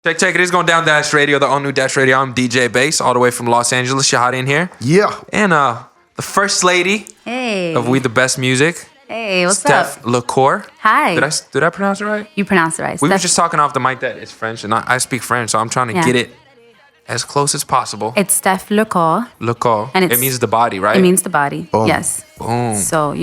Check. It is going down Dash Radio, the all new Dash Radio. I'm DJ Bass, all the way from Los Angeles. Chehede in here. Yeah. And the first lady of We the Best Music. Hey, what's Steph up? Lecor. Hi. Did I pronounce it right? You pronounced it right. We were Steph. just talking off the mic that it's French, and I speak French, so I'm trying to get it as close as possible. It's Steph Lecor. Lecor. And it means the body, right? It means the body. Boom. Yes. Boom. So,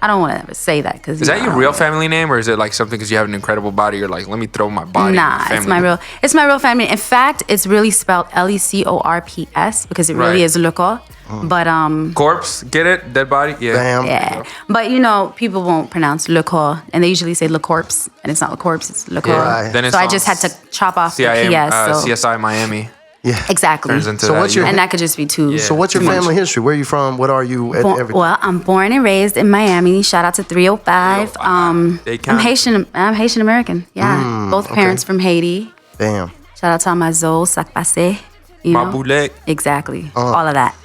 I don't want to ever say that because Is that your real family name, or is it like something because you have an incredible body? You're like, let me throw my body. Nah, in the family. it's my real family. In fact, it's really spelled Lecorps because it really is Lecor. But Corpse, get it? Dead body? Yeah. Bam. yeah. But people won't pronounce Lecor, and they usually say Lecorps, and it's not Lecorps, it's Lecor. Yeah. Right. Then it's So I on just had to chop off CIA, the PS. So. CSI Miami. Yeah. Exactly. Turns into So that. what's your- And that could just be too. Yeah. So what's your family history? Where are you from? What are you? Everything. Well, I'm born and raised in Miami. Shout out to 305. They I'm count. Haitian. I'm Haitian American. Yeah, both parents from Haiti. Damn. Shout out to my Zo, Sac Passé. You know? Maboulek. Exactly. All of that.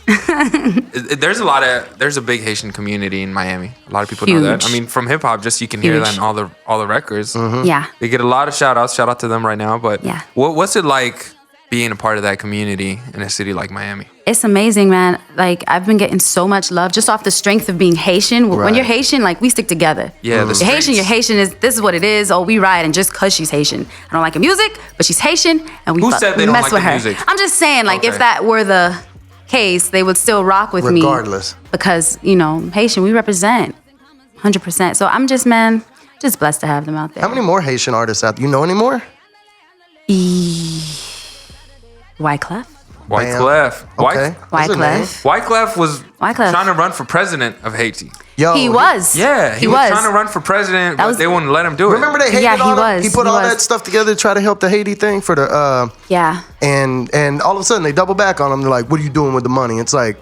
There's a big Haitian community in Miami. A lot of people know that. Huge. I mean, from hip hop, just you can hear that in all the records. Yeah. They get a lot of shout outs. Shout out to them right now. But Yeah. what's it like being a part of that community in a city like Miami? It's amazing, man. Like, I've been getting so much love just off the strength of being Haitian. When Right. you're Haitian, like, we stick together. Yeah, the You're Haitian, this is what it is. Oh, we ride, and just because she's Haitian. I don't like her music, but she's Haitian, and we Who said they we don't mess like with the her. music? I'm just saying, like, Okay. if that were the case, they would still rock with me. Regardless. Because, Haitian, we represent 100%. So I'm just blessed to have them out there. How many more Haitian artists out there? You know any more? Wyclef? Wyclef. Okay. That's a name. Wyclef. Wyclef was Wyclef. trying to run for president of Haiti. Yo, He was. Yeah, he was trying to run for president, but they wouldn't let him do it. Remember they hated Yeah, he on him? was. He put He all was. that stuff together to try to help the Haiti thing for the Yeah. and all of a sudden they double back on him. They're like, "What are you doing with the money?" It's like,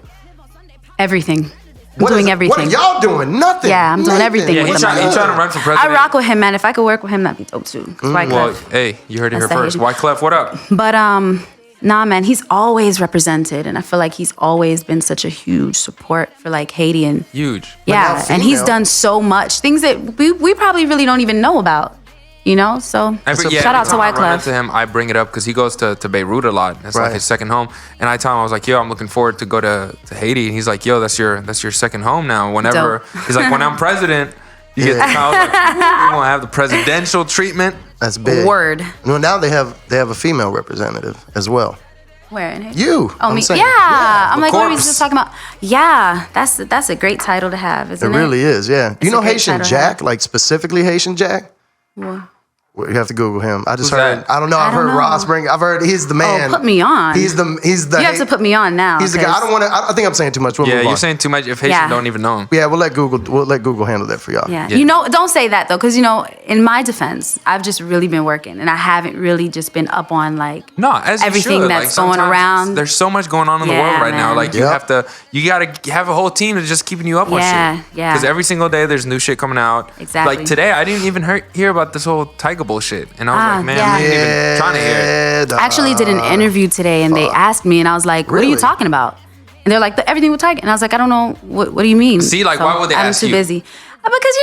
Everything. I'm what doing is- everything. What are y'all doing? Nothing. Yeah, I'm doing everything Yeah, with he's the trying money. to run for president. I rock with him, man. If I could work with him, that'd be dope too. Wyclef. Well, hey, you heard it here That's first. the Wyclef, what up? But nah, man, he's always represented, and I feel like he's always been such a huge support for like Haiti and Huge. yeah, now and he's female. done so much things that we probably really don't even know about, So shout out to Every time I run Wyclef. into him, I bring it up because he goes to Beirut a lot. It's like Right. his second home. And I tell him, I was like, yo, I'm looking forward to go to Haiti. And he's like, yo, that's your second home now. Whenever Dope. he's like, when I'm president, you get. I was like, we're gonna have the presidential treatment. That's big. Word. Well, now they have a female representative as well. Where in Haiti? You. Oh, I'm me? saying. Yeah. I'm like, what were we corpse. just talking about? Yeah, that's a great title to have, It isn't it? really is. Yeah. Do you It's a know great Haitian title to Jack? have. Like specifically Haitian Jack? Well, Well, you have to Google him. I just Who's heard. that? I don't know. I've I don't heard know. Ross bring. I've heard he's the man. put me on. He's the. You have to put me on now. He's the guy. I 'cause- don't want to. I think I'm saying too much. We'll Yeah, move you're on. saying too much if Haitian Yeah. don't even know him. Yeah, we'll let Google handle that for y'all. Yeah. Yeah. Don't say that though, because in my defense, I've just really been working, and I haven't really just been up on like No, as you everything should. that's Like, going sometimes around. There's so much going on in the Yeah, world right now. man. Like Yep. you gotta have a whole team that's just keeping you up on Yeah, shit. yeah. Because every single day there's new shit coming out. Exactly. Like today, I didn't even hear about this whole Tyga bullshit, and I was like, man, yeah. I didn't even trying to hear it. dog. I actually did an interview today, and they asked me, and I was like, "What are Really? you talking about?" And they're like, "Everything with Tiger," and I was like, "I don't know. What do you mean?" See, like, why would they I'm ask too you? busy. Because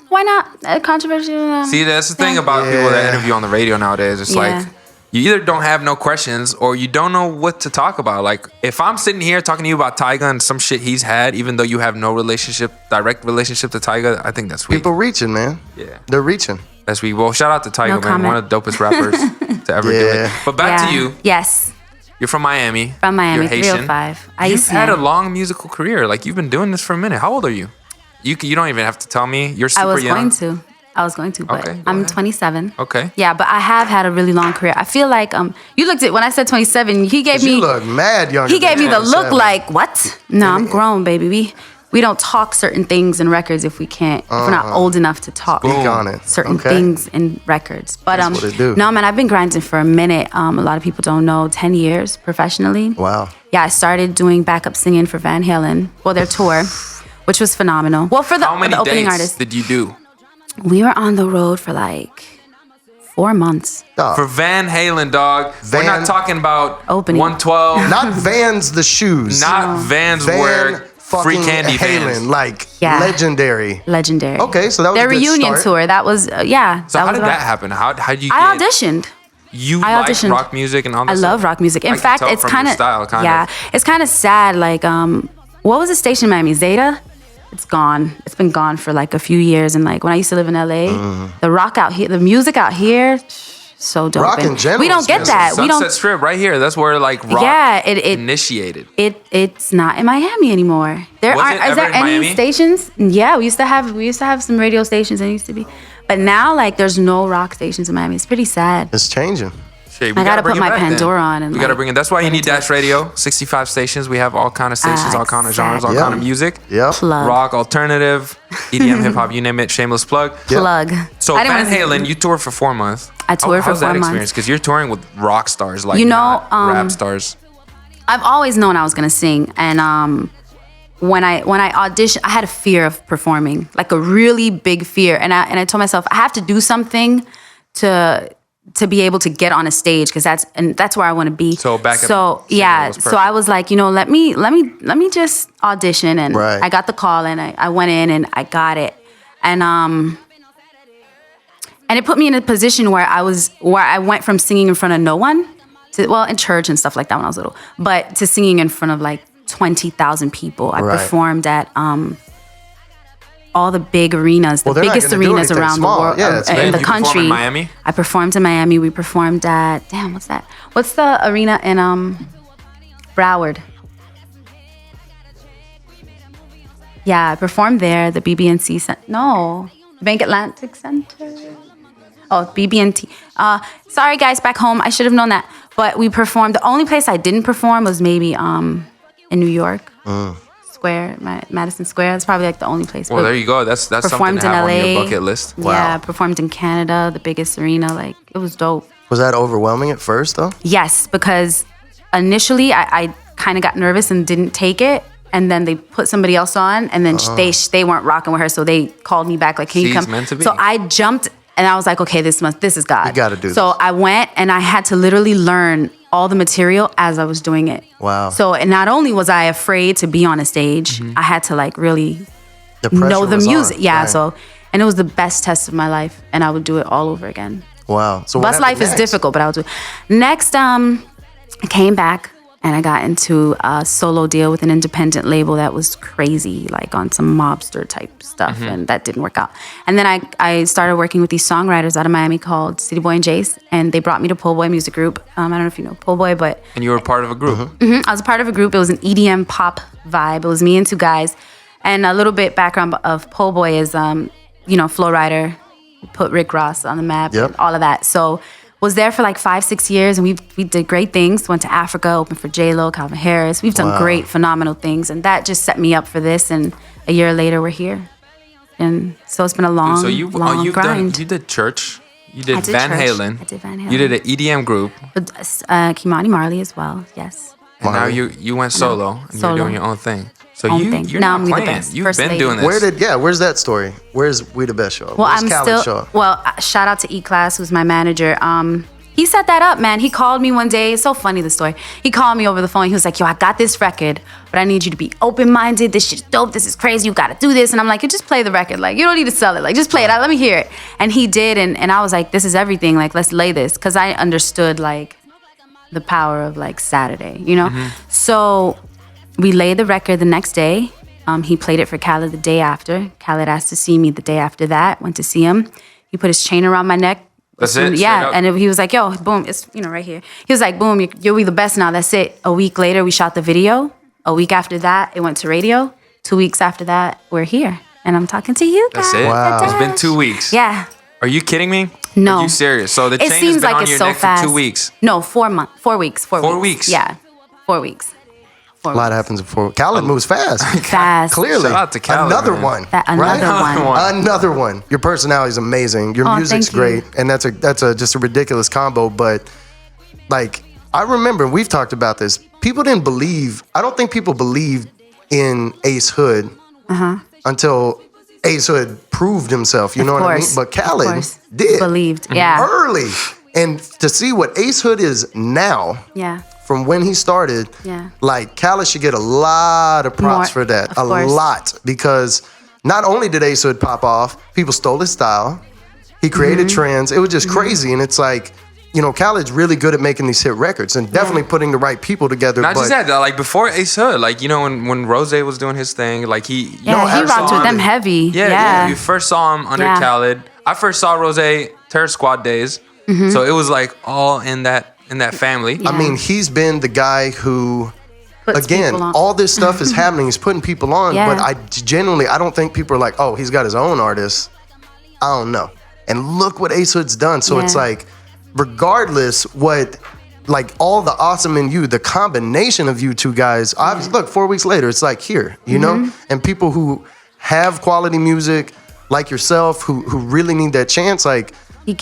why not? Controversial. See, that's the thing about people that interview on the radio nowadays. It's Yeah. like you either don't have no questions or you don't know what to talk about. Like if I'm sitting here talking to you about Tyga and some shit he's had, even though you have no direct relationship to Tyga, I think that's weak. People reaching, man. Yeah. They're reaching. That's weak. Well, shout out to Tyga, No man, comment. one of the dopest rappers to ever do it. Yeah. But back to you. Yes, You're from Miami. from Miami, You're Haitian. 305. I You've used to had a long musical career. Like you've been doing this for a minute. How old are you? You don't even have to tell me. You're super I was young. going to, but Okay, go I'm ahead. 27. Okay. Yeah, but I have had a really long career. I feel like you looked at when I said 27. He gave me You look mad young. he gave me the look like what? No, I'm grown, baby. We don't talk certain things in records if we can't if we're not old enough to talk Speak on it. certain Okay. things in records. But That's what it do. no, man, I've been grinding for a minute. A lot of people don't know. 10 years professionally. Wow. Yeah, I started doing backup singing for Van Halen for their tour, which was phenomenal. Well, for How many the opening dates artist, did you do? we were on the road for like 4 months. Dog. For Van Halen, dog. We're Van- not talking about Opening. 112. Not Vans the shoes. Not Vans Van wear free fucking candy Halen, Vans. like Yeah. legendary. Legendary. Okay, so that was their a good reunion start. tour. That was So how was did about- that happen? How did you I get... auditioned. You I like auditioned. rock music and all that I stuff? love rock music. In I can fact, tell it's from your kind of style, it's kind of sad. Like, what was the station in Miami? Zeta. It's gone. It's been gone for like a few years. And like when I used to live in LA, the rock out here, the music out here, so dope. Rock in And general we don't is get good. that. We Sunset don't. Strip right here. That's where like rock initiated. It's not in Miami anymore. There Was aren't. it Is there ever in any Miami? stations? Yeah, we used to have some radio stations. There used to be, but now like there's no rock stations in Miami. It's pretty sad. It's changing. Shit, we I gotta bring put it my back then. Pandora on and we gotta like, bring it. That's why you get need into Dash it. Radio. 65 stations. We have all kind of stations, all kind of genres, all exactly. kind of music. Yep. Plug. Rock, alternative, EDM, hip hop, you name it. Shameless plug. Plug. So I didn't Van wanna say- Halen, you toured for 4 months. I toured for How's that 4 months. experience? Because you're touring with rock stars, like You know, not rap stars. I've always known I was gonna sing, and when I auditioned, I had a fear of performing, like a really big fear, and I told myself I have to do something to be able to get on a stage because that's where I want to be. So back at so singing yeah, was so I was like, let me just audition, and Right. I got the call, and I went in and I got it, and it put me in a position where I went from singing in front of no one to, well, in church and stuff like that when I was little, but to singing in front of like 20,000 people. I Right. performed at all the big arenas, the Well, they're not biggest gonna do arenas anything around small. the world, Yeah, it's in big. the You perform country. in Miami? I performed in Miami. We performed at, what's that? What's the arena in Broward? Yeah, I performed there. The BB&C Center. No, Bank Atlantic Center. Oh, BB&T. Sorry, guys, back home. I should have known that. But we performed. The only place I didn't perform was maybe in New York. Square, Madison Square. That's probably like the only place. Well, But there you go. That's something performed to have in on LA. your bucket list. Yeah, performed in Canada, the biggest arena. Like, it was dope. Was that overwhelming at first, though? Yes, because initially I kind of got nervous and didn't take it. And then they put somebody else on, and then they weren't rocking with her, so they called me back like, "Can you She's come?" meant to be. So I jumped, and I was like, "Okay, this is God. You gotta do So this. I went, and I had to literally learn all the material as I was doing it. Wow. So and not only was I afraid to be on a stage, I had to like really The pressure know the was on. music. Yeah. Right. So and it was the best test of my life, and I would do it all over again. Wow. So what Bus life happened is next? difficult, but I'll do it. Next, I came back and I got into a solo deal with an independent label that was crazy, like on some mobster type stuff, and that didn't work out. And then I started working with these songwriters out of Miami called City Boy and Jace, and they brought me to Pole Boy Music Group. I don't know if you know Pole Boy, but And you were part of a group. I was a part of a group. It was an EDM pop vibe. It was me and two guys. And a little bit background of Pole Boy is, Flow Rider, put Rick Ross on the map, Yep. and all of that. So was there for like 5-6 years, and we did great things. Went to Africa, opened for J-Lo, Calvin Harris. We've done great, phenomenal things, and that just set me up for this. And a year later, we're here. And so it's been a long, So you've grind. you did church. You did I did Van church. Halen. I did Van Halen. You did an EDM group. With, Kimani Marley as well, yes. And now you went solo and Solo. you're doing your own thing. So Own you're thing. Now not I'm We the playing. Best, You've First been Lady. doing this. Where's that story? Where's We the Best show up? Well, Where's I'm Khaled show still. up? Well, shout out to E-Class, who's my manager. He set that up, man. He called me one day. It's so funny, the story. He called me over the phone. He was like, "Yo, I got this record, but I need you to be open-minded. This shit's dope. This is crazy. You got to do this." And I'm like, "You just play the record. Like, you don't need to sell it. Like, just play it. Let me hear it." And he did, and I was like, "This is everything. Like, let's lay this," because I understood like the power of like Saturday, you know. So we laid the record the next day. He played it for Khaled the day after. Khaled asked to see me the day after that. Went to see him. He put his chain around my neck. That's it? Straight Yeah, up? and he was like, "Yo, boom, it's right here." He was like, "Boom, you'll be the best now. That's it." A week later, we shot the video. A week after that, it went to radio. 2 weeks after that, we're here, and I'm talking to you guys. That's it. Wow. It's been 2 weeks. Yeah. Are you kidding me? No. Are you serious? So the It chain has seems been like on it's your so neck fast. for 2 weeks. No, 4 months. 4 weeks. 4 weeks. 4 weeks? Yeah, 4 weeks. A lot happens before. Khaled moves fast. Fast. Clearly. Shout out to Khaled, Another man. one. Another right? one. Another one. Your personality is amazing. Your Oh, music's thank you. great, and that's just a ridiculous combo. But like, I remember we've talked about this. People didn't believe. I don't think people believed in Ace Hood until Ace Hood proved himself. You know what I mean? But Khaled did. Believed. Yeah. Early, and to see what Ace Hood is now. Yeah. From when he started, Yeah. like Khaled should get a lot of props More, for that. of A course. lot. Because not only did Ace Hood pop off, people stole his style. He created trends. It was just crazy. And it's like, Khaled's really good at making these hit records and definitely putting the right people together. Not just that, like before Ace Hood, like when Rose was doing his thing, like he rocked with them heavy. Yeah. You first saw him under Khaled. I first saw Rose Terror Squad days, so it was like all in that family. Yeah. I mean, he's been the guy who. Again, all this stuff is happening. He's putting people on, but I don't think people are like, oh, he's got his own artists. I don't know. And look what Ace Hood's done. So it's like, regardless what, like all the awesome in you, the combination of you two guys, obviously, look, 4 weeks later, it's like here, you know? And people who have quality music, like yourself, who really need that chance, like,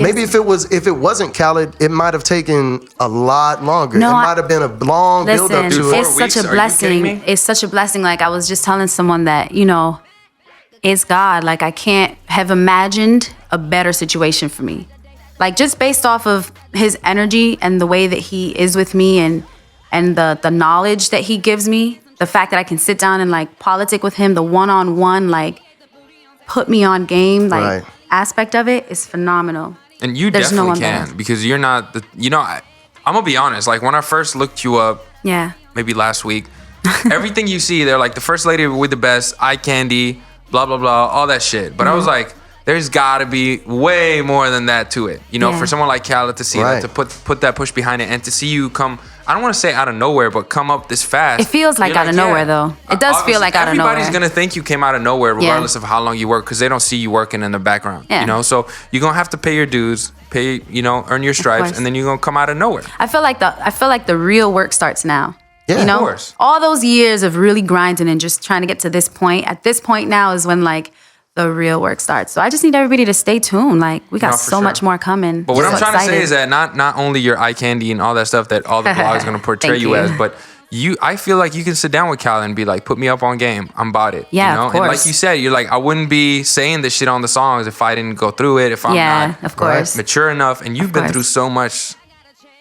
maybe if it wasn't Khaled, it might have taken a lot longer. No, it might have been a long build up to it. It's such a blessing. It's such a blessing. Like I was just telling someone that, it's God. Like I can't have imagined a better situation for me. Like just based off of his energy and the way that he is with me and the knowledge that he gives me, the fact that I can sit down and like politic with him, the one-on-one, like put me on game, like aspect of it is phenomenal. And you definitely can because you're not I'm gonna be honest, like when I first looked you up maybe last week, everything you see, they're like the first lady with the best, eye candy, blah blah blah, all that shit. But I was like, there's gotta be way more than that to it. For someone like Khaled to see that, to put that push behind it and to see you come, I don't want to say out of nowhere, but come up this fast. It feels like out of nowhere, though. It does feel like out of nowhere. Everybody's gonna think you came out of nowhere, regardless of how long you work, because they don't see you working in the background. So you're gonna have to pay your dues, earn your stripes, and then you're gonna come out of nowhere. I feel like the real work starts now. Yeah, of course. All those years of really grinding and just trying to get to this point. At this point now is when like the real work starts. So I just need everybody to stay tuned. Like we got so much more coming. But what I'm trying to say is that not only your eye candy and all that stuff that all the blogs gonna portray you as, but I feel like you can sit down with Khaled and be like, put me up on game. I'm about it. Yeah, of course. And like you said, you're like, I wouldn't be saying this shit on the songs if I didn't go through it, if I'm not of course. mature enough. And you've been through so much.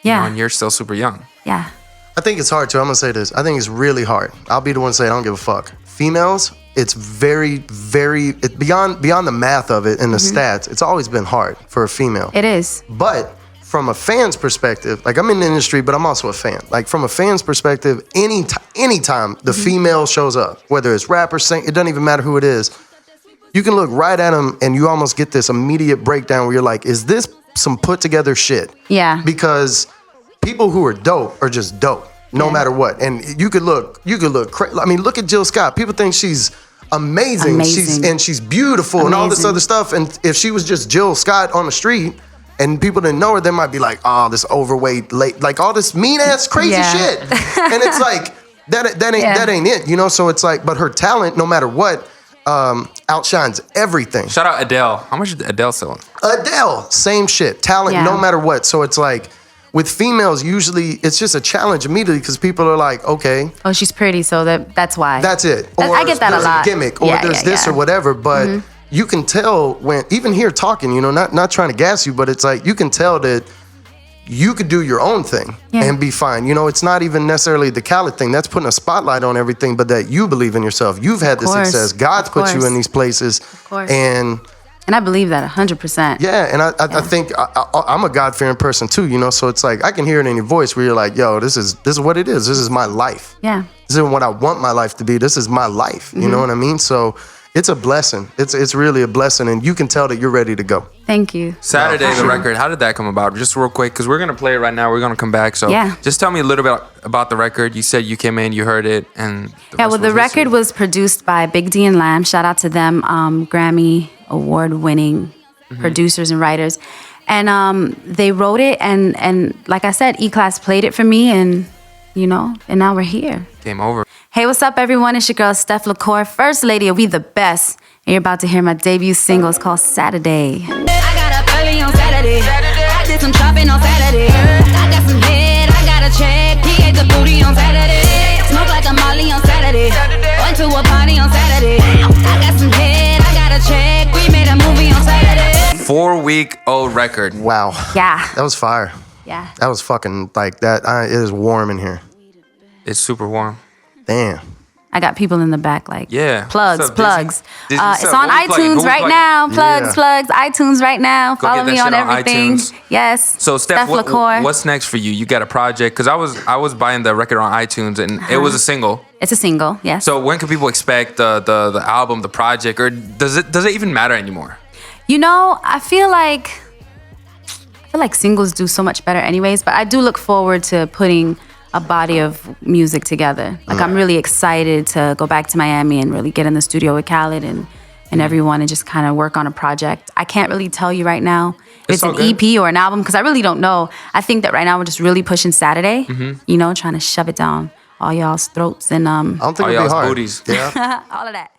And you're still super young. Yeah. I think it's hard too. I'm gonna say this. I think it's really hard. I'll be the one to say I don't give a fuck. Females, it's very, very beyond the math of it and the stats. It's always been hard for a female. It is. But from a fan's perspective, like I'm in the industry, but I'm also a fan. Like from a fan's perspective, anytime the female shows up, whether it's rapper, sing, it doesn't even matter who it is. You can look right at them and you almost get this immediate breakdown where you're like, is this some put together shit? Yeah. Because people who are dope are just dope, no matter what. And you could look crazy. I mean, look at Jill Scott. People think she's amazing. She's beautiful and all this other stuff. And if she was just Jill Scott on the street and people didn't know her, they might be like, oh, this overweight, like all this mean ass crazy shit. And it's like, that ain't it, So it's like, but her talent, no matter what, outshines everything. Shout out Adele. How much is Adele selling? Adele, same shit. Talent, no matter what. So it's like, with females, usually it's just a challenge immediately because people are like, okay. Oh, she's pretty, so that's why. That's it. Or I get that a lot. There's a gimmick, or there's this or whatever. But you can tell when, even here talking, not trying to gas you, but it's like you can tell that you could do your own thing and be fine. It's not even necessarily the Khaled thing. That's putting a spotlight on everything, but that you believe in yourself. You've had the success. God's put you in these places. Of course. And I believe that 100%. Yeah, and I think I'm a God-fearing person too, so it's like I can hear it in your voice where you're like, yo, this is what it is. This is my life. Yeah. This isn't what I want my life to be. This is my life. You know what I mean? So it's a blessing. It's really a blessing, and you can tell that you're ready to go. Thank you. Saturday, the record, how did that come about? Just real quick, because we're going to play it right now. We're going to come back. So just tell me a little bit about the record. You said you came in, you heard it, and the record was produced by Big D and Lamb. Shout out to them, Grammy Award-winning producers and writers. And they wrote it, and like I said, E-Class played it for me, and and now we're here. Game over. Hey, what's up, everyone? It's your girl, Steph Lecor, First Lady of We The Best. And you're about to hear my debut single. It's called Saturday. I got up early on Saturday. I did some shopping on Saturday. I got some head, I got a check. He ate the booty on Saturday. Smoke like a Molly on Saturday. Went to a party on Saturday. I got some head, I got a check. We made a movie on Saturday. 4-week-old record. Wow. Yeah. That was fire. Yeah. That was fucking like that. It is warm in here. It's super warm. Damn. I got people in the back like, plugs. Dizzy, It's on iTunes right now. Plugs, iTunes right now. Follow me on everything. Yes. So Steph Lecor. what's next for you? You got a project? Because I was buying the record on iTunes and it was a single. It's a single, yes. So when can people expect the album, the project, or does it even matter anymore? You know, I feel like singles do so much better anyways, but I do look forward to putting a body of music together. Like I'm really excited to go back to Miami and really get in the studio with Khaled and everyone and just kind of work on a project. I can't really tell you right now if it's an EP or an album because I really don't know. I think that right now we're just really pushing Saturday, you know, trying to shove it down all y'all's throats and I don't think all it'll be y'all's hard. booties. Yeah. all of that.